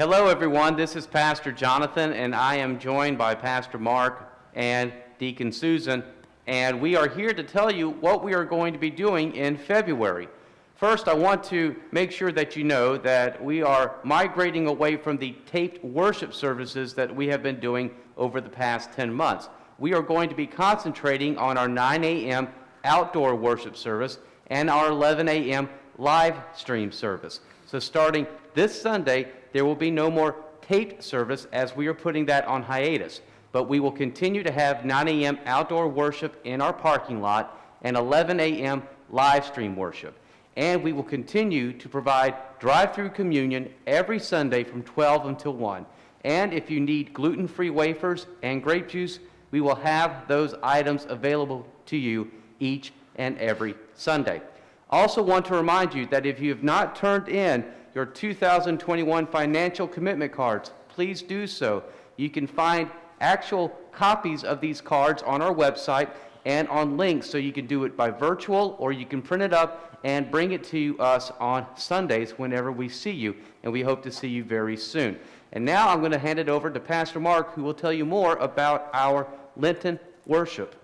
Hello everyone, this is Pastor Jonathan and I am joined by Pastor Mark and Deacon Susan, and we are here to tell you what we are going to be doing in February. First, I want to make sure that you know that we are migrating away from the taped worship services that we have been doing over the past 10 months. We are going to be concentrating on our 9 a.m. outdoor worship service and our 11 a.m. live stream service. So starting this Sunday, there will be no more taped service as we are putting that on hiatus. But we will continue to have 9 a.m. outdoor worship in our parking lot and 11 a.m. live stream worship. And we will continue to provide drive-through communion every Sunday from 12 until 1. And if you need gluten-free wafers and grape juice, we will have those items available to you each and every Sunday. Also want to remind you that if you have not turned in your 2021 financial commitment cards, please do so. You can find actual copies of these cards on our website and on links, so you can do it by virtual or you can print it up and bring it to us on Sundays whenever we see you, and we hope to see you very soon. And now I'm going to hand it over to Pastor Mark, who will tell you more about our Lenten worship.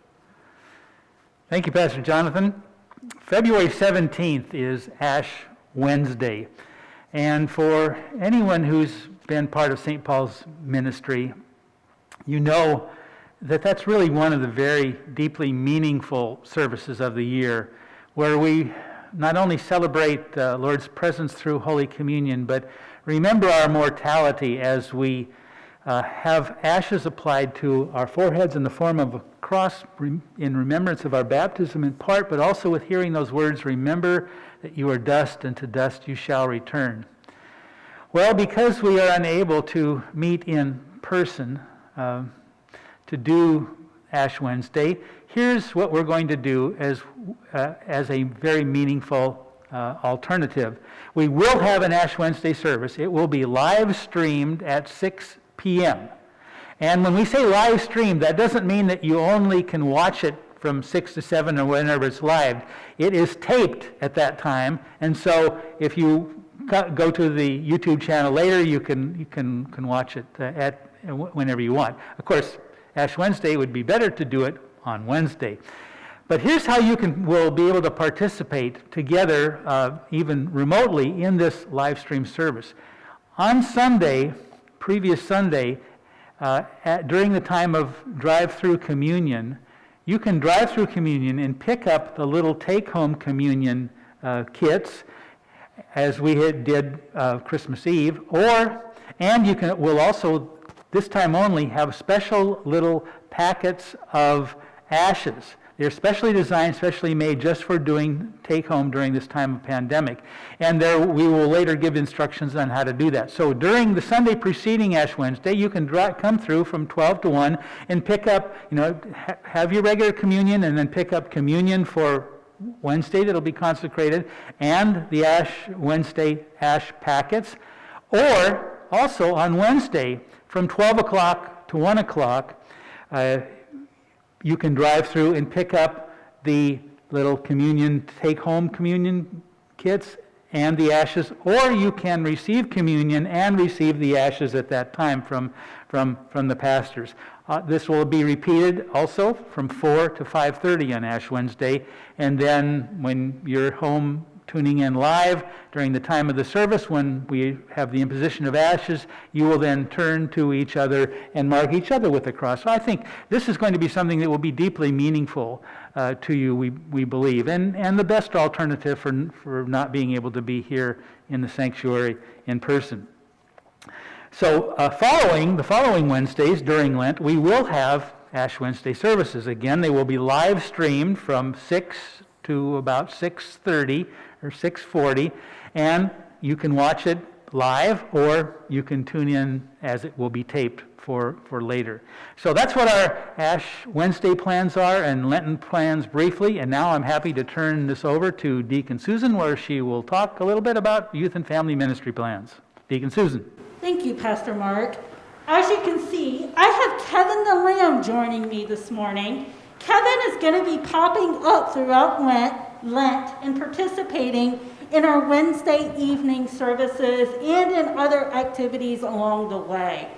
Thank you, Pastor Jonathan. February 17th is Ash Wednesday. And for anyone who's been part of St. Paul's ministry, you know that that's really one of the very deeply meaningful services of the year, where we not only celebrate the Lord's presence through Holy Communion, but remember our mortality as we have ashes applied to our foreheads in the form of a cross in remembrance of our baptism in part, but also with hearing those words, remember that you are dust and to dust you shall return. Well, because we are unable to meet in person to do Ash Wednesday, here's what we're going to do as a very meaningful alternative. We will have an Ash Wednesday service. It will be live streamed at 6 p.m. And when we say live streamed, that doesn't mean that you only can watch it from 6 to 7 or whenever it's live. It is taped at that time, and so if you go to the YouTube channel later, you can watch it whenever you want. Of course, Ash Wednesday would be better to do it on Wednesday. But here's how you will be able to participate together, even remotely, in this live stream service. On Sunday, previous Sunday, during the time of drive-through communion, you can drive through communion and pick up the little take-home communion kits, as we did Christmas Eve, and we'll also, this time only, have special little packets of ashes. They're specially designed, specially made just for doing take-home during this time of pandemic. And we will later give instructions on how to do that. So during the Sunday preceding Ash Wednesday, you can come through from 12 to 1 and pick up, have your regular communion and then pick up communion for Wednesday that'll be consecrated and the Ash Wednesday ash packets. Or also on Wednesday from 12 o'clock to 1 o'clock, you can drive through and pick up the little communion, take-home communion kits and the ashes, or you can receive communion and receive the ashes at that time from the pastors. This will be repeated also from 4 to 5:30 on Ash Wednesday, and then when you're home tuning in live during the time of the service, when we have the imposition of ashes, you will then turn to each other and mark each other with the cross. So I think this is going to be something that will be deeply meaningful to you, we believe, and the best alternative for not being able to be here in the sanctuary in person. So the following Wednesdays during Lent, we will have Ash Wednesday services. Again, they will be live streamed from 6 to about 6:30 or 6:40, and you can watch it live or you can tune in as it will be taped for later. So that's what our Ash Wednesday plans are and Lenten plans briefly, and now I'm happy to turn this over to Deacon Susan, where she will talk a little bit about youth and family ministry plans. Deacon Susan. Thank you, Pastor Mark. As you can see, I have Kevin the Lamb joining me this morning. Kevin is going to be popping up throughout Lent and participating in our Wednesday evening services and in other activities along the way.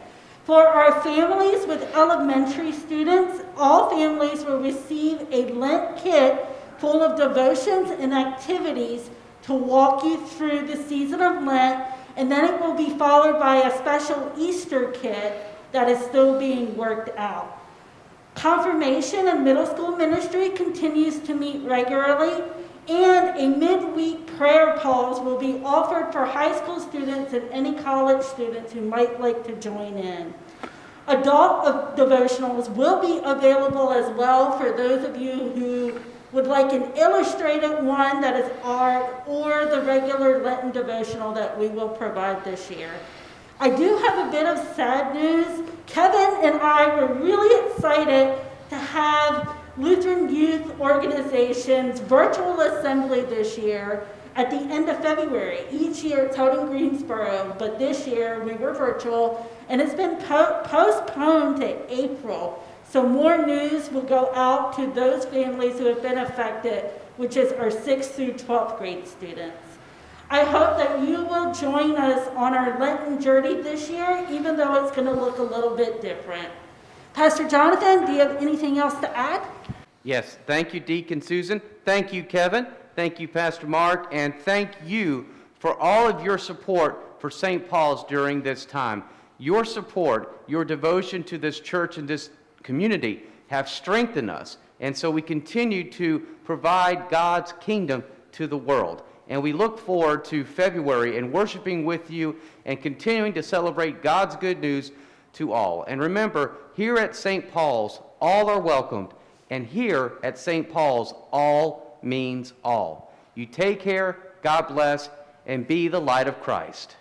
For our families with elementary students, all families will receive a Lent kit full of devotions and activities to walk you through the season of Lent, and then it will be followed by a special Easter kit that is still being worked out. Confirmation and middle school ministry continues to meet regularly, and a midweek prayer pause will be offered for high school students and any college students who might like to join in. Adult devotionals will be available as well for those of you who would like an illustrated one that is art, or the regular Lenten devotional that we will provide this year. I do have a bit of sad news. Kevin and I were really excited to have Lutheran Youth Organization's virtual assembly this year at the end of February. Each year it's held in Greensboro, but this year we were virtual, and it's been postponed to April. So more news will go out to those families who have been affected, which is our 6th through 12th grade students. I hope that you will join us on our Lenten journey this year, even though it's going to look a little bit different. Pastor Jonathan, do you have anything else to add? Yes, thank you, Deacon Susan. Thank you, Kevin. Thank you, Pastor Mark. And thank you for all of your support for St. Paul's during this time. Your support, your devotion to this church and this community have strengthened us. And so we continue to provide God's kingdom to the world. And we look forward to February and worshiping with you and continuing to celebrate God's good news to all. And remember, here at St. Paul's, all are welcomed. And here at St. Paul's, all means all. You take care, God bless, and be the light of Christ.